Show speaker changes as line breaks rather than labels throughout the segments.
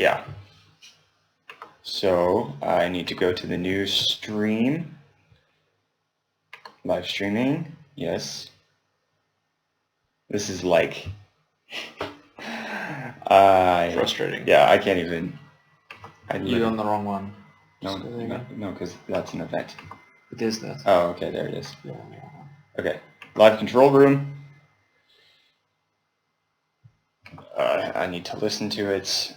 Yeah. So I need to go to the new stream. Live streaming. Yes. This is like...
frustrating.
Yeah, I can't even...
You're on the wrong one.
No, because that's an event.
It is that.
Oh, okay, there it is.
Yeah.
Okay, live control room. I need to listen to it.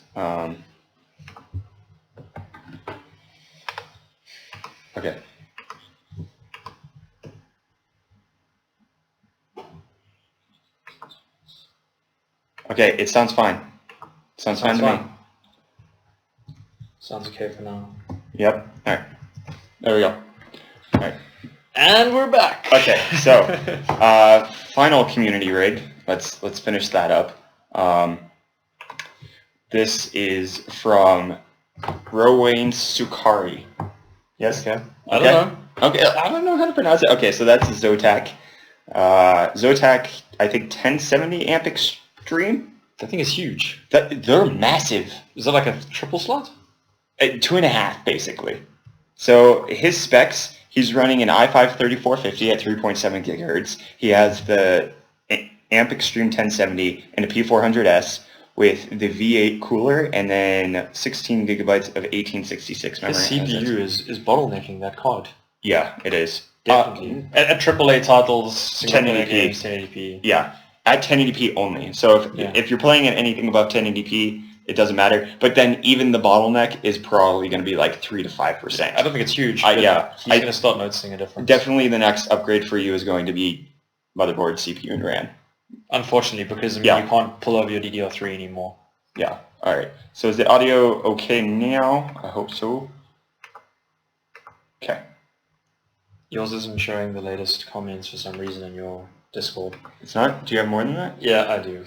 Okay. Okay, it sounds fine. Sounds fine to me.
Sounds okay for now.
Yep. All right. There we go. All right.
And we're back.
Okay, so final community raid. Let's finish that up. This is from Rowain Sukari. Yes.
Okay. I don't know.
Okay, I don't know how to pronounce it. Okay, so that's Zotac. Zotac, I think 1070 amp extreme.
That thing is huge.
They're massive.
Is that like a triple slot?
2.5 basically. So his specs, he's running an i5 3450 at 3.7 gigahertz. He has the Amp Extreme 1070 and a P400S with the V8 cooler and then 16 gigabytes of 1866 memory.
The CPU is bottlenecking that card.
Yeah, it is.
Definitely. At AAA titles,
1080p.
games, 1080p.
Yeah, at 1080p only. So if you're playing at anything above 1080p, it doesn't matter. But then even the bottleneck is probably going to be like 3 to 5%.
I don't think it's huge.
He's
going to start noticing a difference.
Definitely the next upgrade for you is going to be motherboard, CPU, and RAM.
Unfortunately, because you can't pull over your DDR3 anymore.
Yeah. All right. So is the audio okay now? I hope so. Okay.
Yours isn't showing the latest comments for some reason in your Discord.
It's not? Do you have more than that?
Yeah, I do.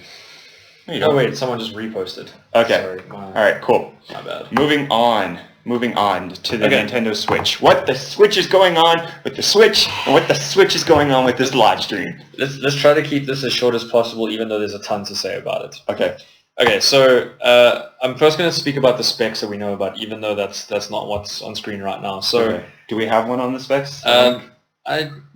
No, you don't.
Oh wait, someone just reposted.
Okay.
Sorry,
all right, cool.
My bad.
Moving on to the Nintendo Switch. What the Switch is going on with the Switch, and what the Switch is going on with this live stream.
Let's try to keep this as short as possible, even though there's a ton to say about it.
Okay.
Okay, so I'm first going to speak about the specs that we know about, even though that's not what's on screen right now. So,
okay. Do we have one on the specs?
There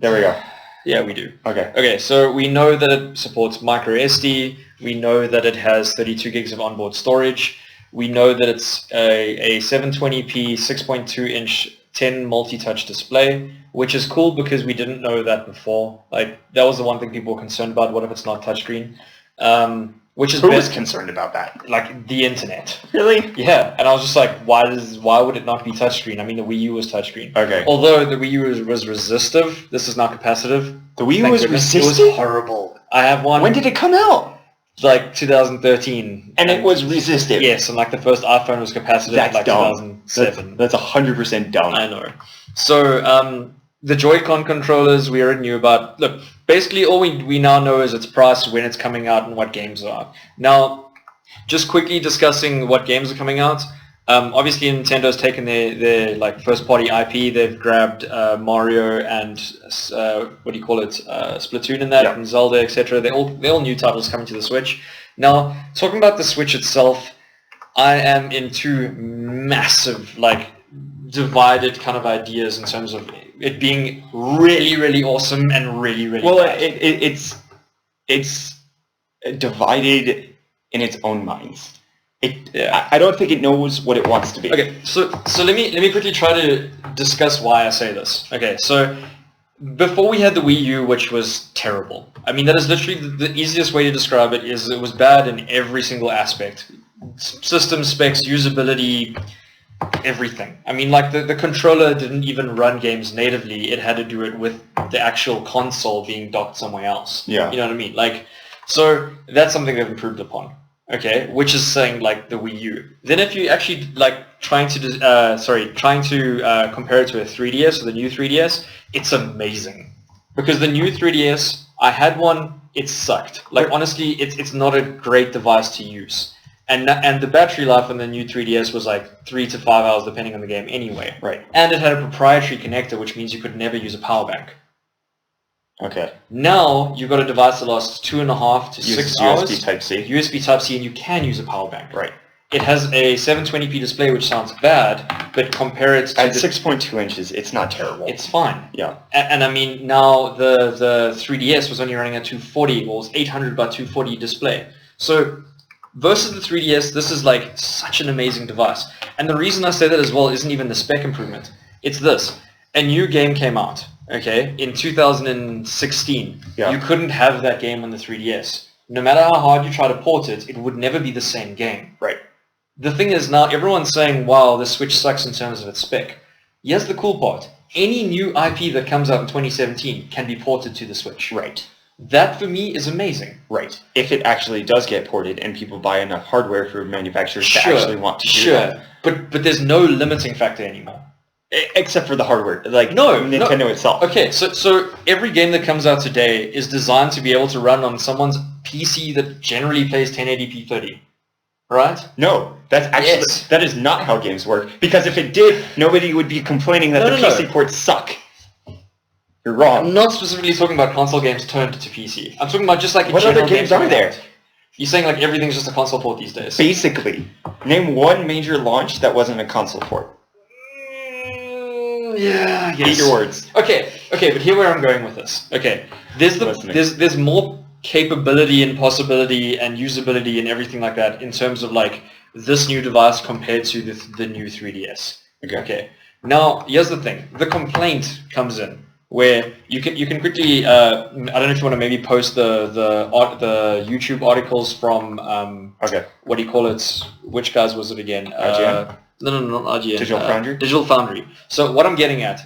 we go.
Yeah, we do.
Okay.
Okay, so we know that it supports micro SD. We know that it has 32 gigs of onboard storage. We know that it's a 720p 6.2-inch 10 multi-touch display, which is cool because we didn't know that before. Like, that was the one thing people were concerned about. What if it's not touchscreen? Which is
Who was concerned about that?
Like the internet.
Really?
Yeah, and I was just like, why would it not be touchscreen? I mean, the Wii U was touchscreen.
Okay.
Although the Wii U was resistive, this is not capacitive.
The Wii U was resistive?
It was horrible. I have one.
When did it come out?
Like 2013.
And it was resistive?
Yes, and like the first iPhone was capacitive.
That's
like
dumb.
2007.
That's 100% dumb.
I know. So, the Joy-Con controllers we already knew about. Look, basically all we now know is its price, when it's coming out, and what games are. Now, just quickly discussing what games are coming out. Obviously, Nintendo's taken their like first-party IP. They've grabbed Mario and Splatoon in that, and Zelda, etc. They're all new titles coming to the Switch. Now, talking about the Switch itself, I am in two massive, like, divided kind of ideas in terms of it being really, really awesome and really, really bad.
It's divided in its own minds. I don't think it knows what it wants to be.
Okay, so let me quickly try to discuss why I say this. Okay, so before we had the Wii U, which was terrible. I mean, that is literally the easiest way to describe it. Is it was bad in every single aspect. System specs, usability, everything. I mean, like the controller didn't even run games natively. It had to do it with the actual console being docked somewhere else.
Yeah.
You know what I mean? Like, so that's something they've improved upon. Okay, which is saying like the Wii U. Then if you actually like trying to compare it to a 3DS or the new 3DS, it's amazing. Because the new 3DS, I had one, it sucked. Like honestly, it's not a great device to use. And the battery life on the new 3DS was like 3 to 5 hours depending on the game anyway.
Right.
And it had a proprietary connector, which means you could never use a power bank.
Okay.
Now you've got a device that lasts 2.5 to 6 hours.
USB Type-C.
USB Type-C, and you can use a power bank.
Right.
it has a 720p display, which sounds bad, but compare it to
At 6.2 inches, it's not terrible.
it's fine.
Yeah.
And I mean, now the 3DS was only running at 240, or was 800 by 240 display. So versus the 3DS, this is like such an amazing device. And the reason I say that as well isn't even the spec improvement. It's this. A new game came out, okay, in 2016.
Yeah.
You couldn't have that game on the 3DS. No matter how hard you try to port it, it would never be the same game.
Right.
The thing is now everyone's saying, wow, the Switch sucks in terms of its spec. Here's the cool part. Any new IP that comes out in 2017 can be ported to the Switch.
Right.
That for me is amazing.
Right. If it actually does get ported and people buy enough hardware for manufacturers to actually want to do that.
But there's no limiting factor anymore.
Except for the hardware. Like
Nintendo
itself.
Okay, so every game that comes out today is designed to be able to run on someone's PC that generally plays 1080p 30. Right?
No, that's actually that is not how games work. Because if it did, nobody would be complaining that the PC ports suck. You're wrong.
I'm not specifically talking about console games turned to PC. I'm talking about just like
what other games are there?
You're saying like everything's just a console port these days.
Basically, name one major launch that wasn't a console port.
Yeah, yes.
Eat your words.
Okay, but here where I'm going with this. Okay, there's more capability and possibility and usability and everything like that in terms of like this new device compared to the new 3DS. Okay. Now here's the thing. The complaint comes in where you can quickly I don't know if you want to maybe post the YouTube articles from what do you call it? Which guys was it again?
IGN?
No, not IGN.
Digital Foundry?
Digital Foundry. So what I'm getting at,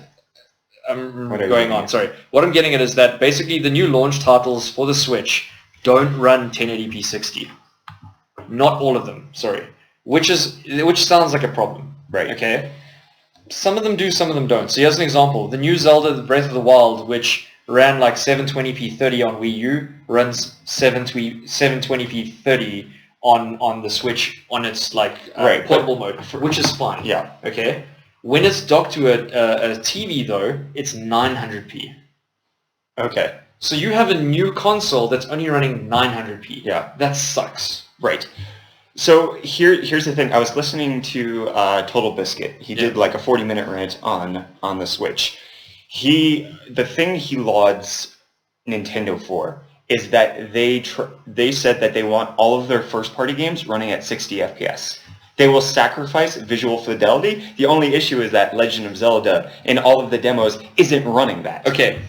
what I'm getting at is that basically the new launch titles for the Switch don't run 1080p 60. Not all of them, sorry. Which sounds like a problem.
Right.
Okay. Some of them do, some of them don't. So here's an example. The new Zelda the Breath of the Wild, which ran like 720p 30 on Wii U, runs 720p 30 on the Switch on its like portable mode, which is fine.
Yeah.
Okay. When it's docked to a TV though, it's 900p.
Okay.
So you have a new console that's only running 900p.
Yeah.
That sucks.
Right. So here's the thing. I was listening to Total Biscuit. He did like a 40-minute rant on the Switch. The thing he lauds Nintendo for is that they said that they want all of their first-party games running at 60 FPS. They will sacrifice visual fidelity. The only issue is that Legend of Zelda in all of the demos isn't running that.
Okay,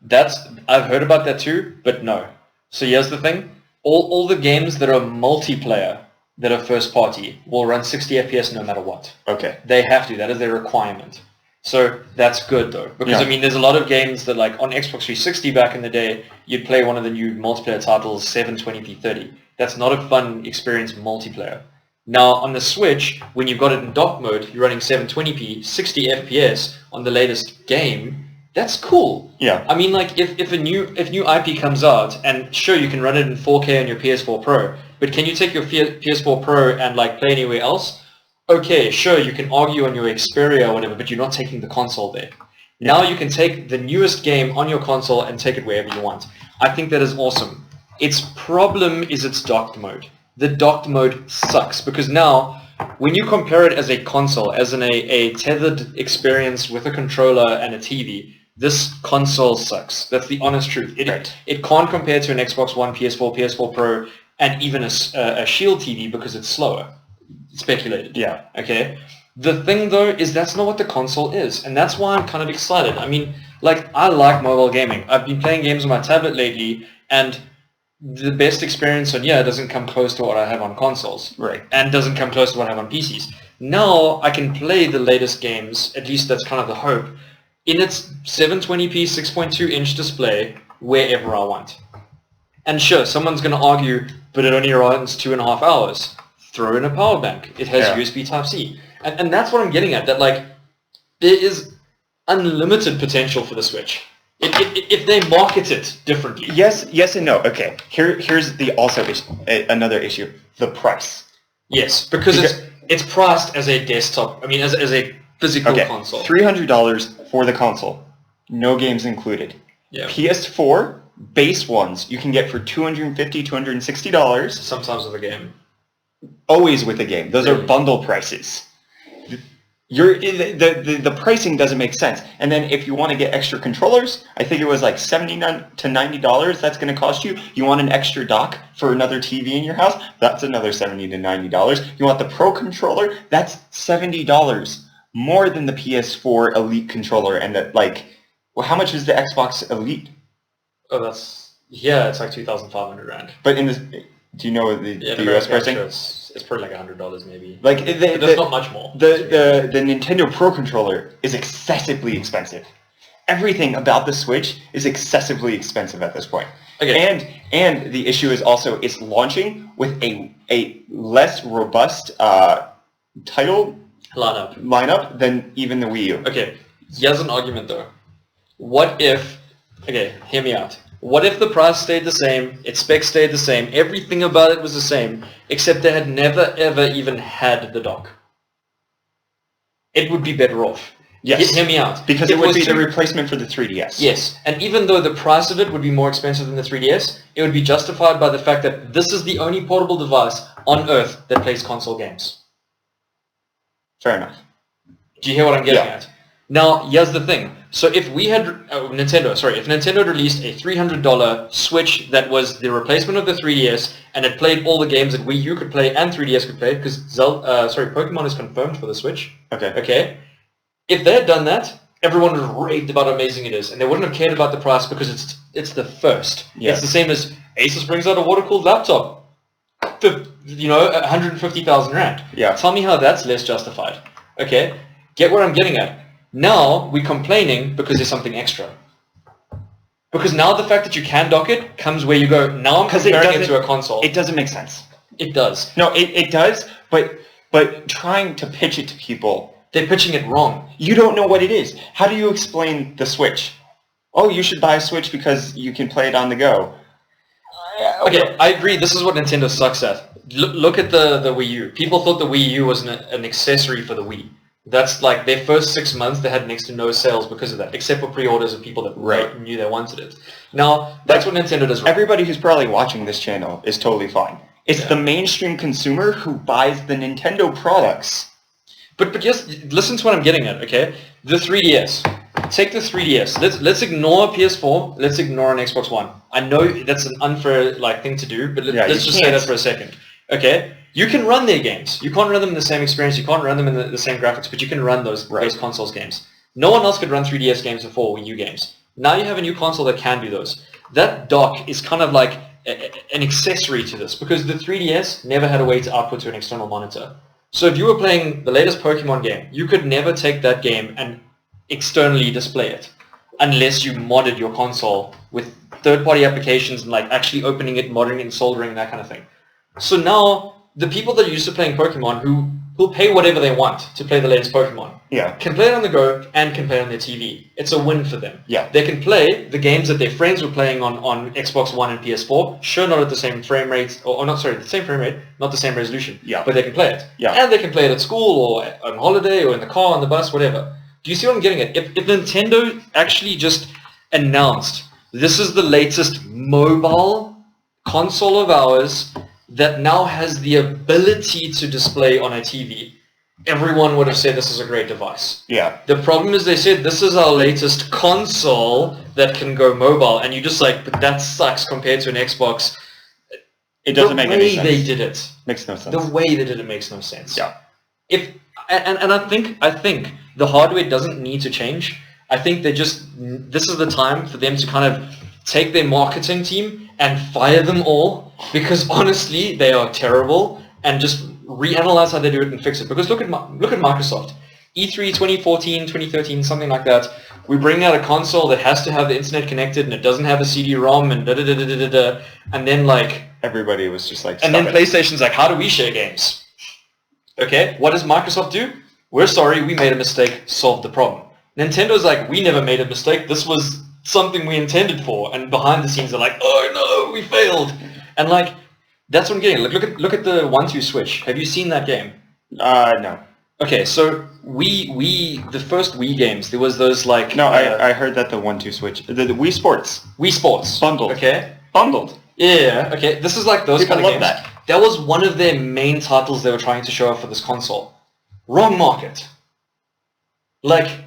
I've heard about that too, but no. So here's the thing. All the games that are multiplayer that are first-party will run 60 FPS no matter what.
Okay.
They have to. That is their requirement. So that's good though, because I mean, there's a lot of games that like on Xbox 360 back in the day, you'd play one of the new multiplayer titles 720p 30. That's not a fun experience multiplayer. Now on the Switch, when you've got it in dock mode, you're running 720p 60 FPS on the latest game. That's cool.
Yeah.
I mean, like if new IP comes out, and sure you can run it in 4K on your PS4 Pro, but can you take your PS4 Pro and like play anywhere else? Okay, sure, you can argue on your Xperia or whatever, but you're not taking the console there. Yeah. Now you can take the newest game on your console and take it wherever you want. I think that is awesome. Its problem is its docked mode. The docked mode sucks because now when you compare it as a console, as in a tethered experience with a controller and a TV, this console sucks. That's the honest truth. It can't compare to an Xbox One, PS4, PS4 Pro, and even a Shield TV because it's slower. Speculated.
Yeah.
Okay. The thing though is that's not what the console is, and that's why I'm kind of excited. I mean, like I like mobile gaming. I've been playing games on my tablet lately, and the best experience on doesn't come close to what I have on consoles.
Right.
And doesn't come close to what I have on PCs. Now I can play the latest games, at least that's kind of the hope, in its 720p 6.2 inch display wherever I want. And sure, someone's going to argue, but it only runs 2.5 hours. Throw in a power bank. It has USB Type-C. And that's what I'm getting at, that like there is unlimited potential for the Switch. If they market it differently.
Yes and no. Okay. Here's the another issue. The price.
Yes, because it's priced as a desktop. I mean, as a physical console.
$300 for the console. No games included.
Yeah.
PS4 base ones you can get for $250, $260.
Sometimes with a game.
always with a game. Those are bundle prices. The pricing doesn't make sense. And then if you want to get extra controllers, I think it was like $79 to $90 that's going to cost you. You want an extra dock for another TV in your house? That's another $70 to $90. You want the Pro controller? That's $70 more than the PS4 Elite controller. And that, like, well, how much is the Xbox Elite?
Oh, it's like 2,500 rand.
But in this, do you know the US pricing?
Sure it's probably like $100 maybe.
Like
there's not much more.
The Nintendo Pro controller is excessively expensive. Everything about the Switch is excessively expensive at this point.
Okay.
And the issue is also it's launching with a less robust title lineup than even the Wii U.
Okay, here's an argument though. What if, hear me out. What if the price stayed the same, its specs stayed the same, everything about it was the same, except they had never ever even had the dock? It would be better off.
Yes.
Hear me out.
Because it would be the replacement for the 3DS.
Yes, and even though the price of it would be more expensive than the 3DS, it would be justified by the fact that this is the only portable device on Earth that plays console games.
Fair enough.
Do you hear what I'm getting at? Now, here's the thing. So if we had, if Nintendo had released a $300 Switch that was the replacement of the 3DS and it played all the games that Wii U could play and 3DS could play, because Pokemon is confirmed for the Switch. Okay. If they had done that, everyone would have raved about how amazing it is, and they wouldn't have cared about the price because it's the first.
Yeah.
It's the same as Asus brings out a water-cooled laptop for, 150,000 rand.
Yeah.
Tell me how that's less justified. Okay? Get where I'm getting at. Now we're complaining because there's something extra. Because now the fact that you can dock it comes where you go, now I'm comparing it to a console.
It doesn't make sense.
It does.
No, it does, but trying to pitch it to people...
They're pitching it wrong.
You don't know what it is. How do you explain the Switch? Oh, you should buy a Switch because you can play it on the go.
Okay, I agree. This is what Nintendo sucks at. Look at the Wii U. People thought the Wii U was an accessory for the Wii. That's like their first 6 months they had next to no sales because of that, except for pre-orders of people that knew they wanted it. Now, that's what Nintendo does right.
Everybody who's probably watching this channel is totally fine. It's the mainstream consumer who buys the Nintendo products.
But just listen to what I'm getting at, okay? The 3DS. Take the 3DS. Let's ignore PS4. Let's ignore an Xbox One. I know that's an unfair thing to do, but let's just say that for a second. Okay? You can run their games. You can't run them in the same experience. You can't run them in the same graphics, but you can run those consoles games. No one else could run 3DS games before Wii U games. Now you have a new console that can do those. That dock is kind of like an accessory to this because the 3DS never had a way to output to an external monitor. So if you were playing the latest Pokemon game, you could never take that game and externally display it unless you modded your console with third-party applications and actually opening it, modding it, and soldering, and that kind of thing. So now the people that are used to playing Pokemon who'll pay whatever they want to play the latest Pokemon can play it on the go and can play it on their TV. It's a win for them.
Yeah.
They can play the games that their friends were playing on Xbox One and PS4, sure not at the same frame rate, the same frame rate, not the same resolution, but they can play it.
Yeah.
And they can play it at school or on holiday or in the car, on the bus, whatever. Do you see what I'm getting at? If Nintendo actually just announced, this is the latest mobile console of ours that now has the ability to display on a TV, everyone would have said this is a great device. Yeah. The problem is they said this is our latest console that can go mobile, and you just but that sucks compared to an Xbox.
It doesn't make any sense.
The way they did it
makes no sense.
The way they did it makes no sense.
Yeah.
I think the hardware doesn't need to change. I think this is the time for them to kind of take their marketing team and fire them all, because honestly they are terrible, and just reanalyze how they do it and fix it. Because look at Microsoft. E3 2014, 2013, something like that. We bring out a console that has to have the internet connected and it doesn't have a CD-ROM and da-da-da-da-da-da, and then
everybody was just
and then PlayStation's how do we share games? Okay, what does Microsoft do? We're sorry, we made a mistake, solve the problem. Nintendo's we never made a mistake, this was something we intended for, and behind the scenes they're oh no, we failed. And that's what I'm getting. Look at the 1-2 Switch. Have you seen that game?
No.
Okay, so the first Wii games, there was those
No, I heard that the 1-2 Switch, the Wii Sports.
Wii Sports.
Bundled.
Okay.
Bundled.
Yeah, okay. This is those
People
kind of
love
games. That was one of their main titles they were trying to show off for this console. Wrong market. Like,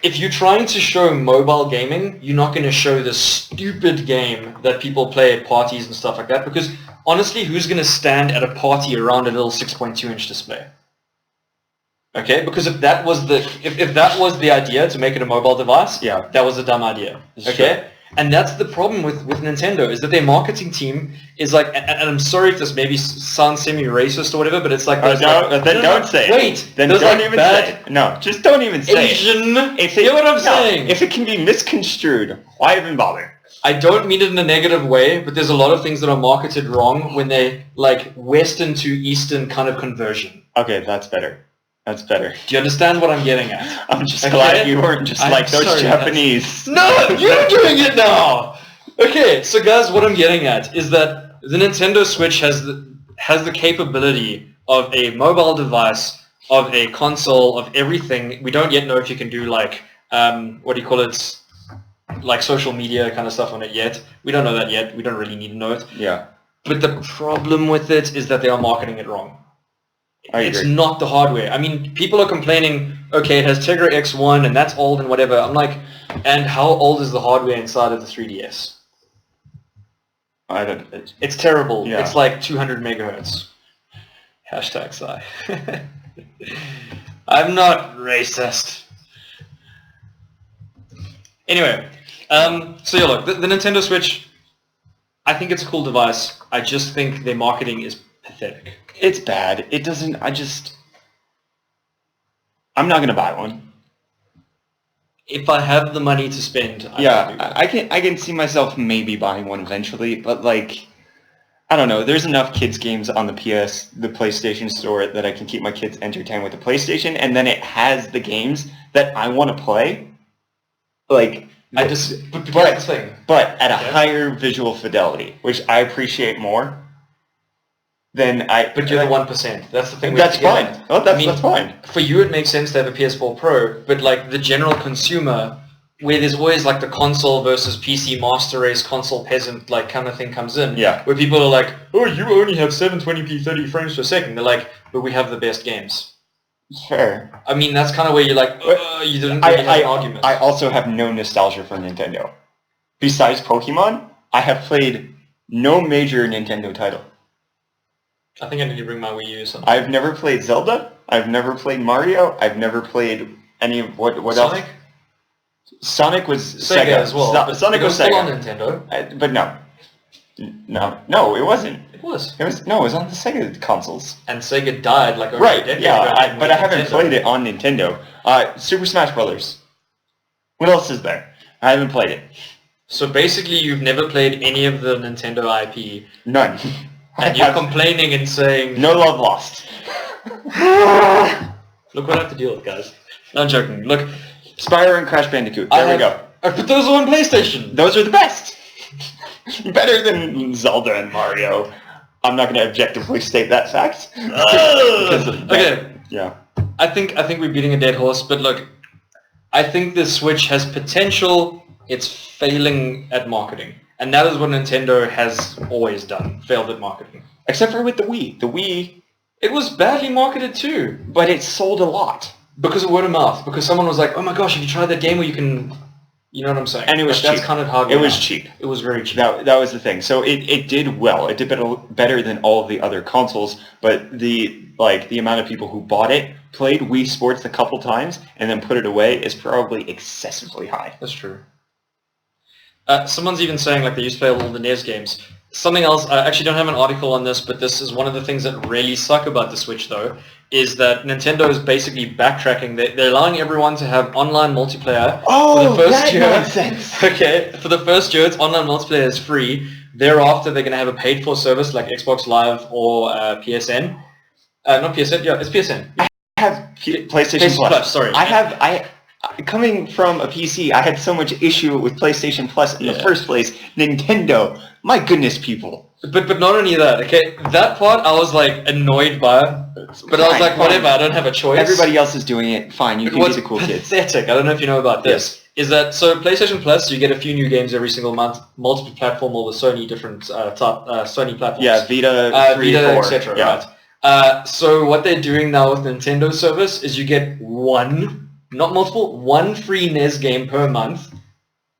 if you're trying to show mobile gaming, you're not going to show this stupid game that people play at parties and stuff like that, because honestly, who's going to stand at a party around a little 6.2-inch display? Okay, because if that was the idea to make it a mobile device,
Yeah.
that was a dumb idea. Okay? And that's the problem with Nintendo, is that their marketing team is like, and I'm sorry if this maybe sounds semi-racist or whatever, but it's like...
Don't say it.
Wait!
Then don't like even say it. No, just don't even say
Asian...
it.
You know what I'm saying?
If it can be misconstrued, why even bother?
I don't mean it in a negative way, but there's a lot of things that are marketed wrong when they, like, Western to Eastern kind of conversion.
Okay, that's better. That's better.
Do you understand what I'm getting at?
I'm just glad you weren't just like those Japanese.
No, you're doing it now! Okay, so guys, what I'm getting at is that the Nintendo Switch has the capability of a mobile device, of a console, of everything. We don't yet know if you can do like, what do you call it, like social media kind of stuff on it yet. We don't know that yet. We don't really need to know it.
Yeah.
But the problem with it is that they are marketing it wrong. It's
agree.
not the hardware. I mean, people are complaining, okay, it has Tegra X1 and that's old and whatever. I'm like, and how old is the hardware inside of the 3DS?
I don't...
It's terrible.
Yeah.
It's like 200 megahertz. Hashtag sigh. I'm not racist. Anyway, so yeah, look, the Nintendo Switch, I think it's a cool device. I just think their marketing is pathetic.
It's bad. It doesn't... I'm not going to buy one.
If I have the money to spend,
I can see myself maybe buying one eventually, but like, I don't know. There's enough kids games on the PlayStation Store that I can keep my kids entertained with the PlayStation, and then it has the games that I want to play. Like,
but here's the thing.
But at a higher visual fidelity, which I appreciate more.
But you're the 1%. That's the thing.
That's fine. Oh, that's fine.
For you, it makes sense to have a PS4 Pro, but like the general consumer, where there's always like the console versus PC master race, console peasant like kind of thing comes in.
Yeah.
Where people are like, oh, you only have 720p 30 frames per second. They're like, but we have the best games.
Sure.
I mean, that's kind of where you're like, you didn't really have an argument.
I also have no nostalgia for Nintendo. Besides Pokemon, I have played no major Nintendo title.
I think I need to bring my Wii U or something.
I've never played Zelda. I've never played Mario. I've never played any of what
Sonic?
else? Sonic was
Sega as well.
Sonic was
still
Sega.
on Nintendo.
But no, it wasn't.
It was.
It was on the Sega consoles.
And Sega died like over a
Right.
decade
Yeah.
ago.
But I haven't played it on Nintendo. Super Smash Brothers. What else is there? I haven't played it.
So basically, you've never played any of the Nintendo IP.
None.
And you're complaining and saying...
No love lost.
Look what I have to deal with, guys. No, I'm joking. Look,
Spyro and Crash Bandicoot. There we go.
I put those on PlayStation.
Those are the best. Better than Zelda and Mario. I'm not going to objectively state that fact.
Okay.
Yeah.
I think we're beating a dead horse, but look, I think the Switch has potential. It's failing at marketing. And that is what Nintendo has always done, failed at marketing.
Except for with the Wii. The Wii...
It was badly marketed too.
But it sold a lot.
Because of word of mouth. Because someone was like, oh my gosh, have you tried that game where you can... You know what I'm saying?
And it was cheap.
That's kind of how
it was cheap.
It was very cheap.
That was the thing. So it did well. It did better than all of the other consoles, but the amount of people who bought it, played Wii Sports a couple times, and then put it away is probably excessively high.
That's true. Someone's even saying like they used to play all the NES games. Something else, I actually don't have an article on this, but this is one of the things that really suck about the Switch though, is that Nintendo is basically backtracking. They're allowing everyone to have online multiplayer for the first year.
Nonsense.
Okay, for the first year, it's online multiplayer is free. Thereafter, they're going to have a paid-for service like Xbox Live or PSN. Not PSN, yeah, it's PSN.
I have PlayStation Plus.
Sorry.
Coming from a PC, I had so much issue with PlayStation Plus in the first place. Nintendo, my goodness, people.
But not only that, okay? That part I was like annoyed by, but I was like, whatever, I don't have a choice.
Everybody else is doing it. Fine, you can be the cool kids.
Pathetic. I don't know if you know about this. is that so PlayStation Plus, you get a few new games every single month, multiple platform, all the Sony different Sony platforms.
Yeah, Vita, 3,
Vita,
4.
etc.
Yeah.
Right. So what they're doing now with Nintendo service is you get one, not multiple, one free NES game per month,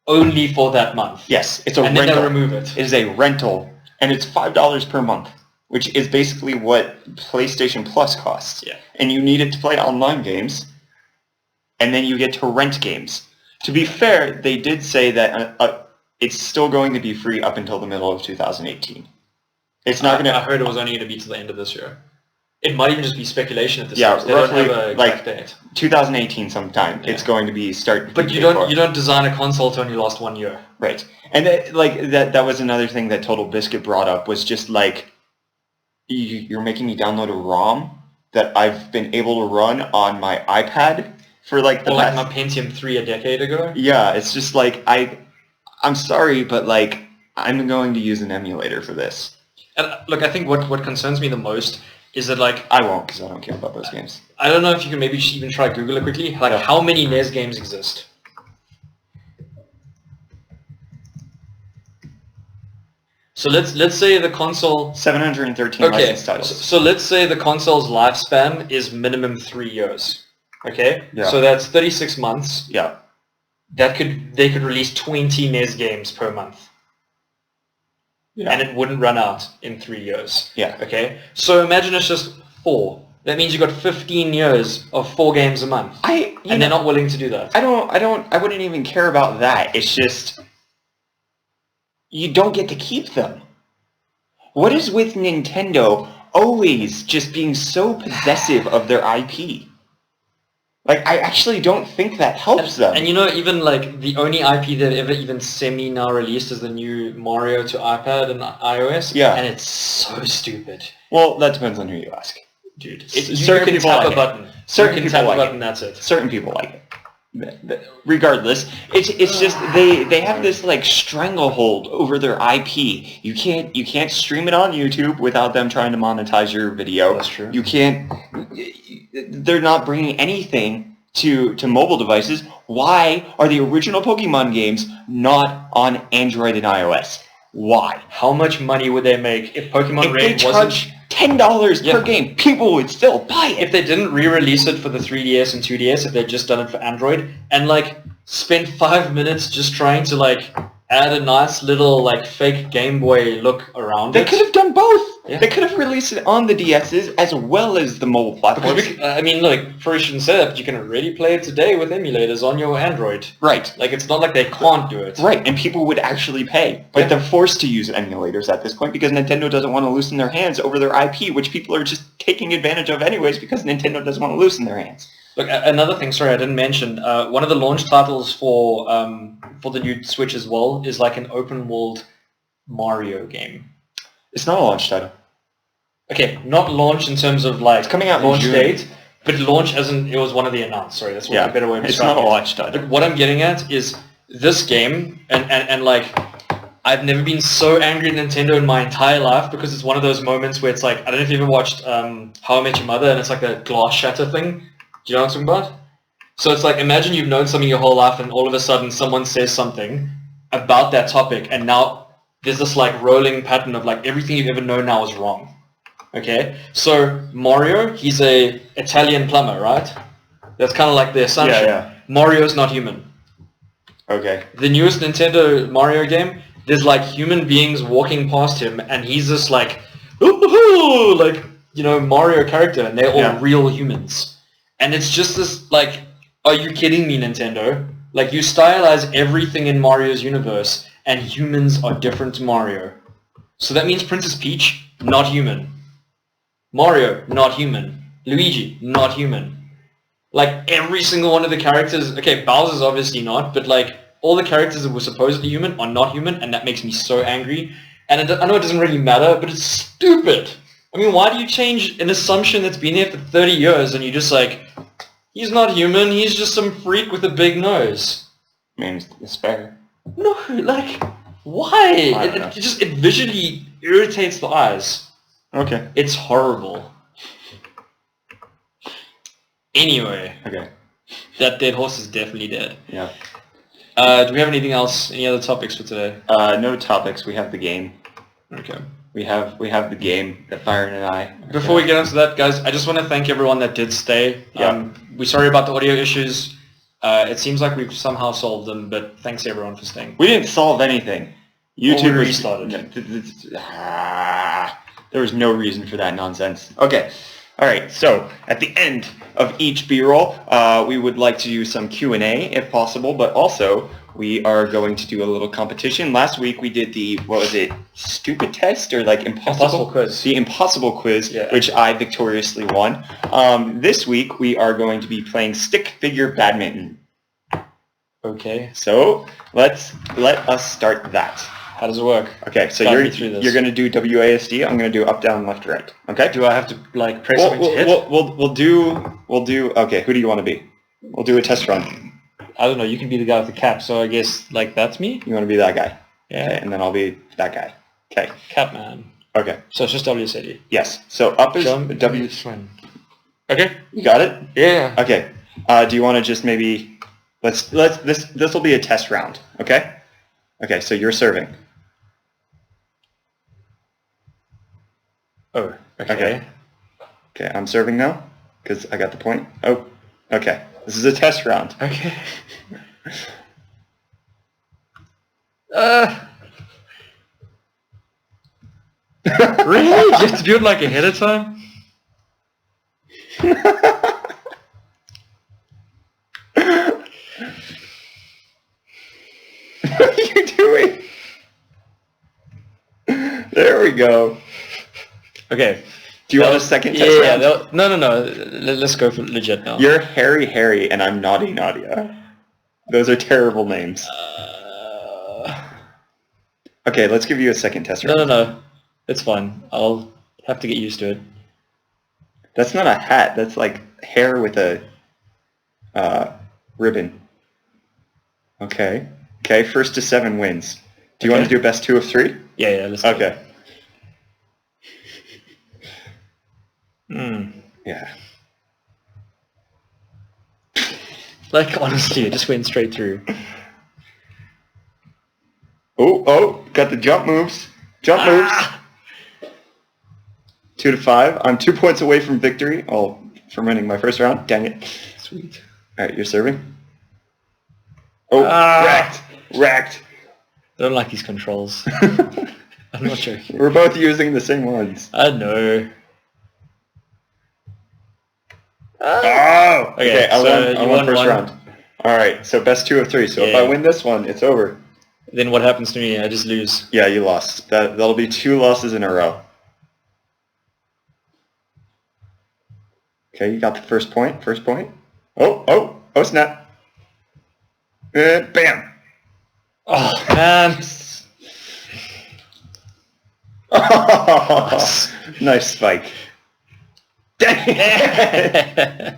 only for that month.
Yes, it's a
and
rental.
then they remove it.
It is a rental, and it's $5 per month, which is basically what PlayStation Plus costs.
Yeah.
And you need it to play online games, and then you get to rent games. To be fair, they did say that it's still going to be free up until the middle of 2018. It's not going to.
I heard it was only going to be till the end of this year. It might even just be speculation at this
Yeah,
stage. They
roughly,
don't have a exact date.
2018 sometime.
Yeah.
It's going to be start.
But you don't design a console to only last 1 year.
Right, and that was another thing that Total Biscuit brought up was just like you're making me download a ROM that I've been able to run on my iPad for like the
like
past.
my Pentium 3 a decade ago.
Yeah, it's just like I'm sorry, but like I'm going to use an emulator for this.
And look, I think what concerns me the most is that like
I won't because I don't care about those games.
I don't know if you can maybe just even try Google it quickly. Like how many NES games exist? So let's say the console
713 licensed
okay.
titles.
So let's say the console's lifespan is minimum 3 years. Okay?
Yeah.
So that's 36 months.
Yeah.
They could release 20 NES games per month.
Yeah.
And it wouldn't run out in 3 years.
Yeah.
Okay? So imagine it's just 4. That means you've got 15 years of 4 games a month. And they're not willing to do that.
I wouldn't even care about that. It's just you don't get to keep them. What is with Nintendo always just being so possessive of their IP? Like, I actually don't think that helps them.
And you know, even like the only IP they've ever even semi-now released is the new Mario to iPad and iOS.
Yeah.
And it's so stupid.
Well, that depends on who you ask.
Dude,
Certain
you can
people
tap
like
a
it.
button.
Certain
you can
people
tap
like
a button,
it.
that's it.
Certain people like it. Regardless, it's just they have this like stranglehold over their IP. You can't stream it on YouTube without them trying to monetize your video.
That's true.
You can't. They're not bringing anything to mobile devices. Why are the original Pokemon games not on Android and iOS? Why?
How much money would they make if Pokemon
If
Red
they
wasn't...
charge $10 per game, people would still buy it.
If they didn't re-release it for the 3DS and 2DS, if they'd just done it for Android, and like spent 5 minutes just trying to like add a nice little like fake Game Boy look around
They
it.
could have done both.
Yeah.
They could have released it on the DSs as well as the mobile platforms.
I mean, like, probably shouldn't say that, but you can already play it today with emulators on your Android.
Right.
Like, it's not like they can't do it.
Right, and people would actually pay. But they're forced to use emulators at this point because Nintendo doesn't want to loosen their hands over their IP, which people are just taking advantage of anyways because Nintendo doesn't want to loosen their hands.
Look, another thing, sorry, I didn't mention, one of the launch titles for the new Switch as well is like an open-world Mario game.
It's not a launch title.
Okay, not launch in terms of like
It's coming out in
launch
June.
date, but launch as in it was one of the announced. Sorry, that's a better way of
it's
describing
not a
it.
launch title.
Look, what I'm getting at is this game, and like, I've never been so angry at Nintendo in my entire life because it's one of those moments where it's like, I don't know if you ever watched How I Met Your Mother, and it's like a glass shatter thing. Do you know what I'm talking about? So it's like, imagine you've known something your whole life and all of a sudden someone says something about that topic and now there's this like rolling pattern of like everything you've ever known now is wrong. Okay? So Mario, he's a Italian plumber, right? That's kind of like the assumption.
Yeah.
Mario's not human.
Okay.
The newest Nintendo Mario game, there's like human beings walking past him and he's this like, ooh, like, you know, Mario character and they're all real humans. And it's just this like, are you kidding me, Nintendo? Like, you stylize everything in Mario's universe and humans are different to Mario. So that means Princess Peach, not human. Mario, not human. Luigi, not human. Like, every single one of the characters... Okay, Bowser's obviously not, but, like, all the characters that were supposedly human are not human, and that makes me so angry. And I know it doesn't really matter, but it's stupid. I mean, why do you change an assumption that's been there for 30 years, and you just, like... He's not human, he's just some freak with a big nose.
I mean, it's fair.
No, like... Why?
I don't know.
It visually irritates the eyes.
Okay.
It's horrible. Anyway,
Okay.
that dead horse is definitely dead.
Yeah.
Do we have anything else? Any other topics for today?
No topics. We have the game.
Okay.
We have the game that Byron and I.
Before we get into that, guys, I just want to thank everyone that did stay.
Yeah.
We're sorry about the audio issues. It seems like we've somehow solved them, but thanks everyone for staying.
We didn't solve anything. YouTube
restarted.
There was no reason for that nonsense. Okay. All right. So at the end of each B-roll, we would like to do some Q&A if possible, but also we are going to do a little competition. Last week we did the, what was it, stupid test or like impossible
quiz.
The impossible quiz,
Yeah.
which I victoriously won. This week we are going to be playing stick figure badminton.
Okay.
So let us start that.
How does it work?
Okay, so
Guide me through this.
you're going to do WASD. I'm going to do up, down, left, right. Okay.
Do I have to like press something to hit?
We'll do. Okay, who do you want to be? We'll do a test run.
I don't know. You can be the guy with the cap, so I guess like that's me.
You want to be that guy?
Yeah.
Okay, and then I'll be that guy. Okay.
Capman.
Okay.
So it's just WSD.
Yes. So up is
Jump,
W.
swing. Okay.
You got it.
Yeah.
Okay. Do you want to just maybe this will be a test round. Okay. Okay. So you're serving.
Oh. Okay.
Okay. Okay. I'm serving now because I got the point. Oh. Okay. This is a test round.
Okay. Really? You have to do it like ahead of time?
What are you doing? There we go.
Okay.
Do you want a second test round?
No. Let's go for legit now.
You're Harry, and I'm Naughty Nadia. Those are terrible names. Okay, let's give you a second test round.
No. It's fine. I'll have to get used to it.
That's not a hat. That's like hair with a ribbon. Okay. Okay, first to 7 wins. Do you want to do best 2 of 3?
Yeah, let's go.
Okay. Yeah.
Like, honestly, it just went straight through.
Oh, got the jump moves. Jump moves. 2 to 5. I'm 2 points away from victory. Oh, from winning my first round. Dang it.
Sweet.
All right, you're serving. Oh, wrecked.
I don't like these controls. I'm not joking.
We're both using the same ones.
I know.
Oh! Okay, I won first
one.
round. Alright, so best 2 of 3. So if I win this one, it's over.
Then what happens to me? I just lose.
Yeah, you lost. That'll be 2 losses in a row. Okay, you got the first point. Oh, snap. Bam!
Oh, man.
Oh, nice spike. Dang it!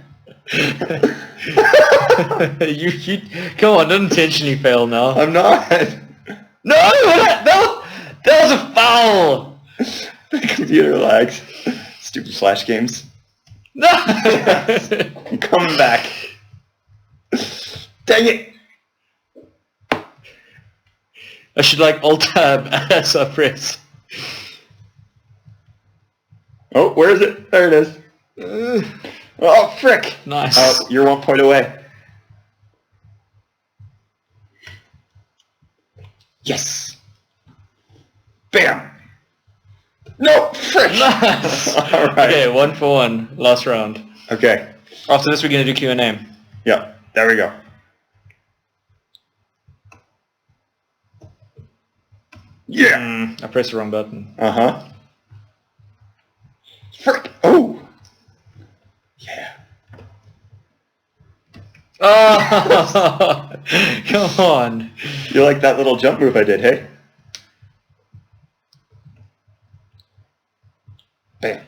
you come on, don't intentionally fail now.
I'm not.
No, that was a foul.
The computer lags. Stupid flash games.
No.
I'm coming back. Dang it!
I should like Alt-Tab as I press.
Oh, where is it? There it is. Oh, frick!
Nice.
Oh, you're 1 point away. Yes! Bam! No, frick!
Nice.
All right.
Okay, 1 for 1. Last round.
Okay.
After this, we're gonna do Q&A.
Yeah, there we go. Yeah!
I pressed the wrong button.
Uh-huh. Frick! Oh! Yeah.
Oh, come on.
You like that little jump move I did, hey? Bam.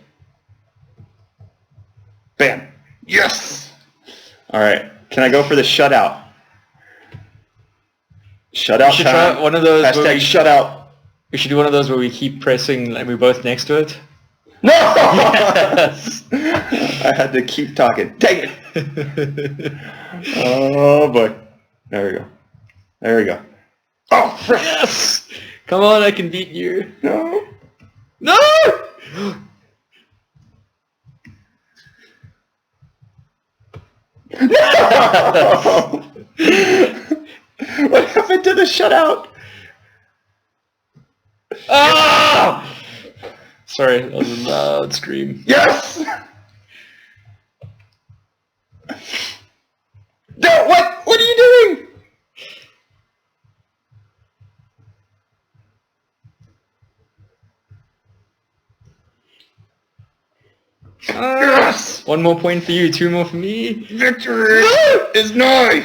Bam. Yes! Alright, can I go for the shutout? Shutout
We should
time.
try one of those where
Hashtag
we-
shutout.
We should do one of those where we keep pressing like we're both next to it.
No!
Yes.
I had to keep talking. Dang it! Oh boy. There we go. There we go. Oh, frick.
Yes! Come on, I can beat you.
No.
No!
No! What happened to the shutout?
Ah! Sorry, that was a loud scream.
Yes! No, what? What are you doing? Yes!
1 more point for you, 2 more for me.
Victory is nigh!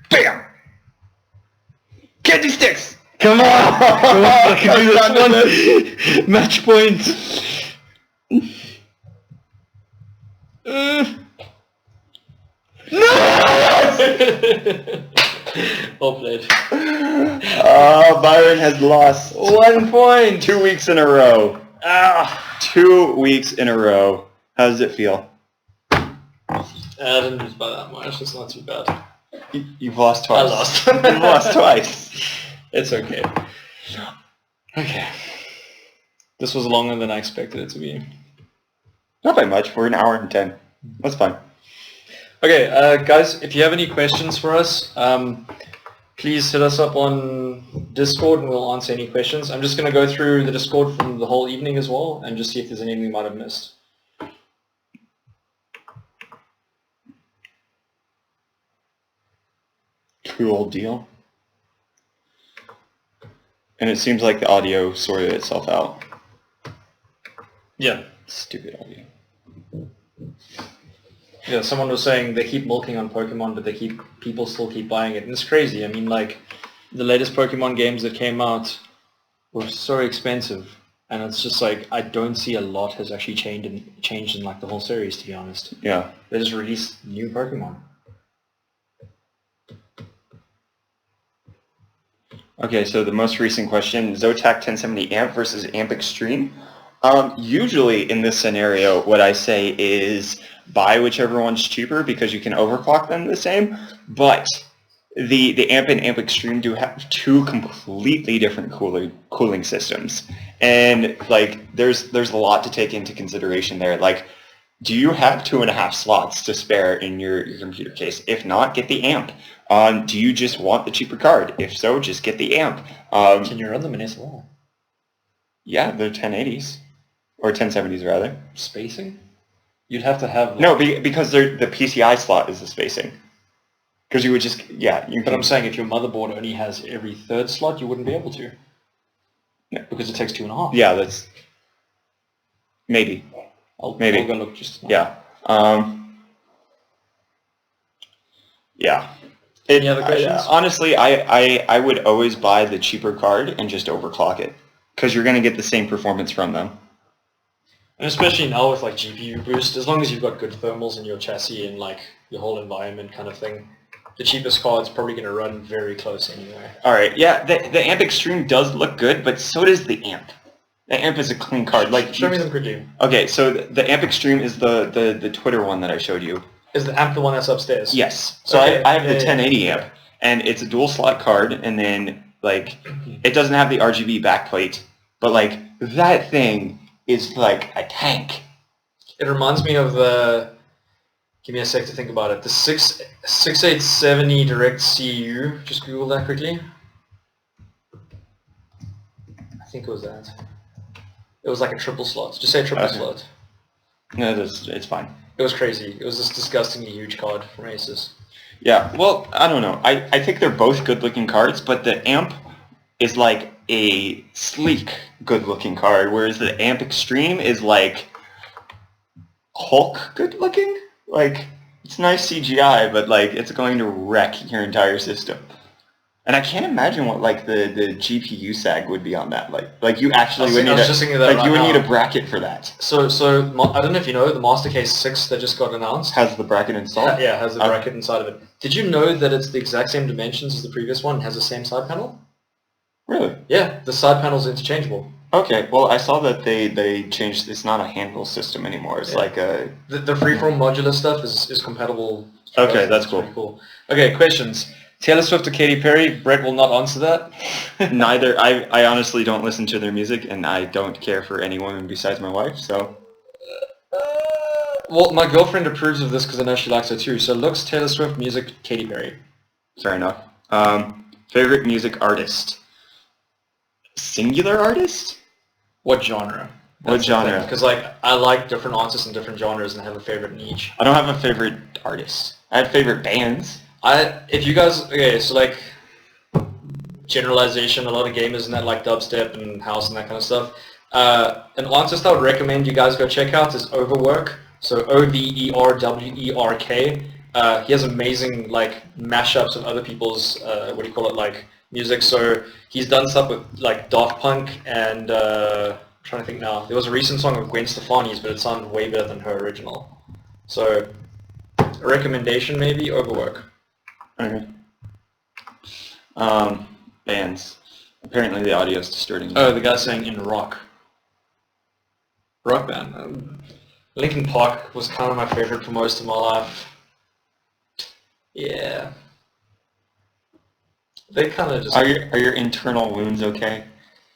Bam! Candy sticks!
Come on! I can do this one. Match point. No! Well played.
Byron has lost
1 point.
2 weeks in a row.
Ah.
2 weeks in a row. How does it feel?
I didn't lose by that much. It's not too bad.
You've lost twice.
I lost.
You've lost twice.
It's okay. Okay. This was longer than I expected it to be.
Not by much. We're an hour and 10. That's fine.
Okay, guys, if you have any questions for us, please hit us up on Discord and we'll answer any questions. I'm just going to go through the Discord from the whole evening as well and just see if there's anything we might have missed.
Cool deal. And it seems like the audio sorted itself out.
Yeah.
Stupid audio.
Yeah, someone was saying they keep milking on Pokemon, but people still keep buying it, and it's crazy. I mean, like, the latest Pokemon games that came out were so expensive, and it's just like I don't see a lot has actually changed in like the whole series, to be honest.
Yeah.
They just released new Pokemon.
Okay, so the most recent question, Zotac 1070 Amp versus Amp Extreme. Usually in this scenario, what I say is buy whichever one's cheaper because you can overclock them the same, but the Amp and Amp Extreme do have 2 completely different cooling systems. And like there's a lot to take into consideration there. Like, do you have 2.5 slots to spare in your computer case? If not, get the Amp. Do you just want the cheaper card? If so, just get the Amp.
Can you run them in SLR?
Yeah, they're 1080s. Or 1070s, rather.
Spacing? You'd have to have... Like,
no, because the PCI slot is the spacing. Because you would just... Yeah.
But I'm saying if your motherboard only has every 3rd slot, you wouldn't be able to.
Yeah.
Because it takes 2.5.
Yeah, that's... Maybe. Maybe.
I'll go look just now.
Yeah. Yeah.
Any other questions?
Honestly, I would always buy the cheaper card and just overclock it. Because you're going to get the same performance from them.
And especially now with like GPU boost, as long as you've got good thermals in your chassis and like your whole environment kind of thing, the cheapest card's probably going to run very close anyway.
Alright, yeah, the Amp Extreme does look good, but so does the Amp. The Amp is a clean card. Like,
show me them quickly.
Okay, so the Amp Extreme is the Twitter one that I showed you.
Is the Amp the one that's upstairs?
Yes. So
okay.
I have the 1080 Amp, and it's a dual slot card, and then like it doesn't have the RGB backplate, but like that thing is like a tank.
It reminds me of the... Give me a sec to think about it. The 6870 Direct CU. Just Google that quickly. I think it was that. It was like a triple slot. Just say triple slot.
No, it's fine.
It was crazy. It was this disgustingly huge card from Asus.
Yeah, well, I don't know. I think they're both good-looking cards, but the Amp is like a sleek, good-looking card, whereas the Amp Extreme is like Hulk good-looking. Like, it's nice CGI, but like it's going to wreck your entire system. And I can't imagine what like the GPU sag would be on that. Like you actually would need a bracket for that.
So I don't know if you know the Master Case 6 that just got announced
Has the bracket installed?
Yeah, has the bracket inside of it. Did you know that it's the exact same dimensions as the previous one and has the same side panel?
Really?
Yeah, the side panel's interchangeable.
Okay, well I saw that they changed. It's not a handle system anymore. It's like a
the freeform modular stuff is compatible.
Okay, that's cool.
Pretty cool. Okay, questions. Taylor Swift or Katy Perry? Brett will not answer that.
Neither. I honestly don't listen to their music, and I don't care for any woman besides my wife. So.
Well, my girlfriend approves of this because I know she likes it too. So looks, Taylor Swift, music, Katy Perry.
Fair enough. Favorite music artist? Singular artist?
What genre?
What genre?
Because like I like different artists in different genres and have a favorite niche.
I don't have a favorite artist. I have favorite bands.
If you guys, okay, so like generalization, a lot of gamers and that like dubstep and house and that kind of stuff. An artist I would recommend you guys go check out is Overwork. So Overwerk. He has amazing like mashups of other people's like music. So he's done stuff with like Daft Punk and I'm trying to think now. There was a recent song of Gwen Stefani's, but it sounded way better than her original. So a recommendation maybe Overwork.
Okay. Bands. Apparently the audio is distorting.
Oh, the guy saying in rock. Rock band. Linkin Park was kind of my favorite for most of my life. Yeah. They kind of just...
Are your internal wounds okay?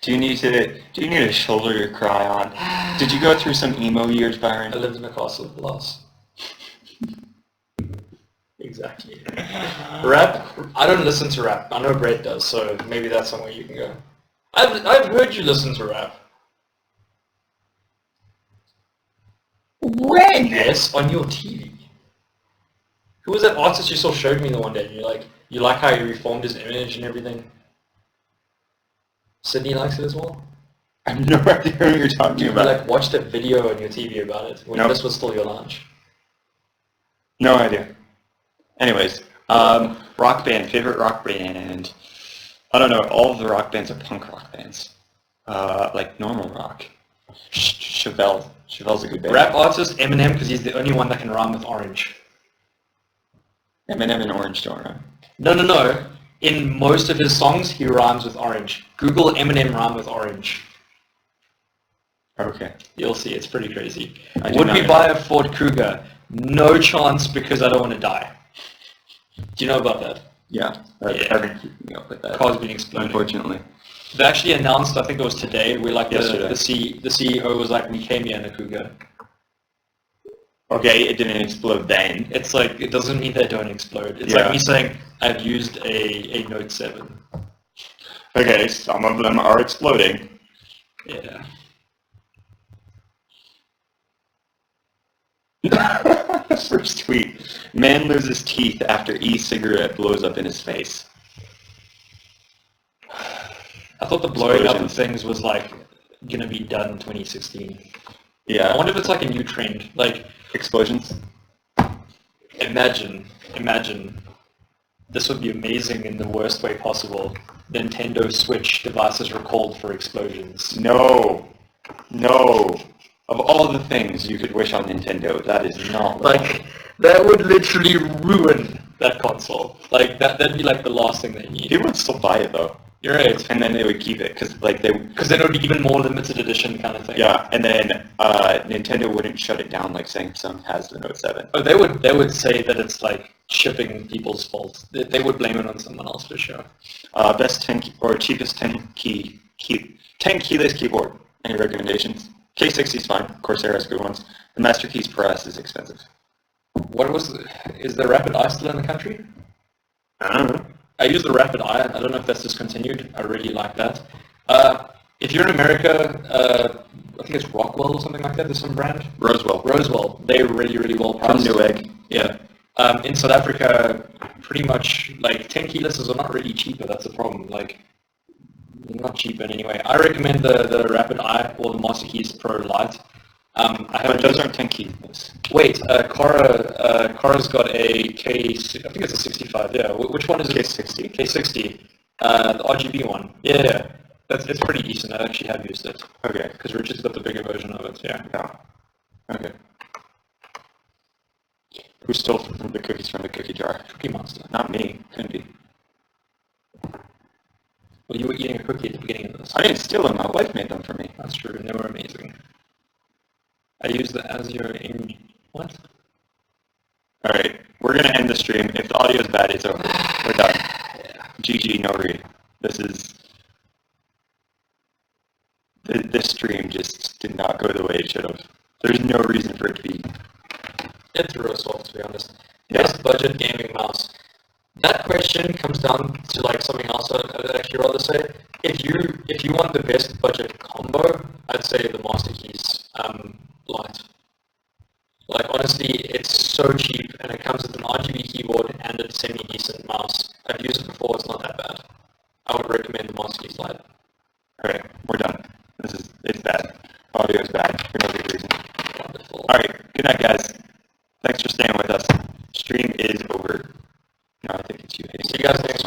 Do you need a shoulder to cry on? Did you go through some emo years, Byron?
I lived in a castle of glass. Exactly. Rap? I don't listen to rap. I know Brett does, so maybe that's somewhere you can go. I've heard you listen to rap.
When?
Yes, on your TV. Who was that artist you saw showed me the one day? And you like how he reformed his image and everything? Sydney likes it as well?
I have no idea what you're talking
You
about.
like watched a video on your TV about it when
Nope.
this was still your lunch.
No idea. Anyways, rock band, favorite rock band. I don't know, all of the rock bands are punk rock bands. Like normal rock. Chevelle. Chevelle's a good band.
Rap artist, Eminem, because he's the only one that can rhyme with orange.
Eminem and Orange don't rhyme.
No. In most of his songs, he rhymes with orange. Google Eminem rhyme with orange.
Okay.
You'll see, it's pretty crazy.
I do
Would
not
we
know.
buy a Ford Cougar? No chance because I don't want to die. Do you know about that?
Yeah.
Yeah.
I've been keeping up with that.
Cars being exploded.
Unfortunately.
They actually announced, I think it was today, where like the
Yesterday.
CEO was like, we came here in a Cougar.
Okay, it didn't explode then.
It's like, it doesn't mean they don't explode. It's
Yeah.
like me saying, I've used a Note 7.
Okay, some of them are exploding.
Yeah.
First tweet. Man loses teeth after e-cigarette blows up in his face.
I thought the blowing up of
Explosions.
things was like gonna be done in 2016. I
Yeah.
wonder if it's like a new trend. Like,
Explosions?
imagine, this would be amazing in the worst way possible. Nintendo Switch devices recalled for explosions.
No. No. Of all the things you could wish on Nintendo, that is not one.
Like, that would literally ruin that console. Like, that'd be like the last thing they need.
People would still buy it though.
You're right.
And then they would keep it, because like they...
Because then it would be even more limited edition kind of thing.
Yeah, and then Nintendo wouldn't shut it down like Samsung has the Note 7.
Oh, they would say that it's like shipping people's fault. They would blame it on someone else for sure.
Best 10 or cheapest 10 keyless keyboard. Any recommendations? K60 is fine. Corsair has good ones. The Master Keys Pro S is expensive.
Is the Rapid Eye still in the country?
I don't know.
I use the Rapid Eye. I don't know if that's discontinued. I really like that. If you're in America, I think it's Rockwell or something like that. There's some brand. Rosewell. They're really, really well priced.
From Newegg.
Yeah. In South Africa, pretty much like 10 keylesses are not really cheaper. That's the problem. Like, not cheaper in any way. I recommend the Rapid Eye or the Master Keys Pro Lite.
But those aren't 10 keys.
Wait, Cora's got a I think it's a 65, yeah. Which one is it?
K60.
K60. The RGB one. Yeah. It's pretty decent. I actually have used it.
Okay.
Because Richard's got the bigger version of it, yeah.
Yeah. Okay. Who stole the cookies from the cookie jar?
Cookie Monster.
Not me. Couldn't be.
Well, you were eating a cookie at the beginning of this.
I didn't steal them. My wife made them for me.
That's true, and they were amazing. I used the Azure in... What?
Alright, we're going to end the stream. If the audio is bad, it's over. We're done.
Yeah.
GG, no read. This is... This stream just did not go the way it should have. There's no reason for it to be...
It threw us off, to be honest.
Yeah.
Best budget gaming mouse. That question comes down to like something else I'd actually rather say. If you want the best budget combo, I'd say the Master Keys Lite. Like honestly, it's so cheap and it comes with an RGB keyboard and a semi-decent mouse. I've used it before, it's not that bad. I would recommend the Master Keys Lite.
Alright, we're done. It's bad. Audio is bad for no good reason.
Wonderful.
Alright, good night guys. Thanks for staying with us. Stream is over. No, I think it's you.
See you guys next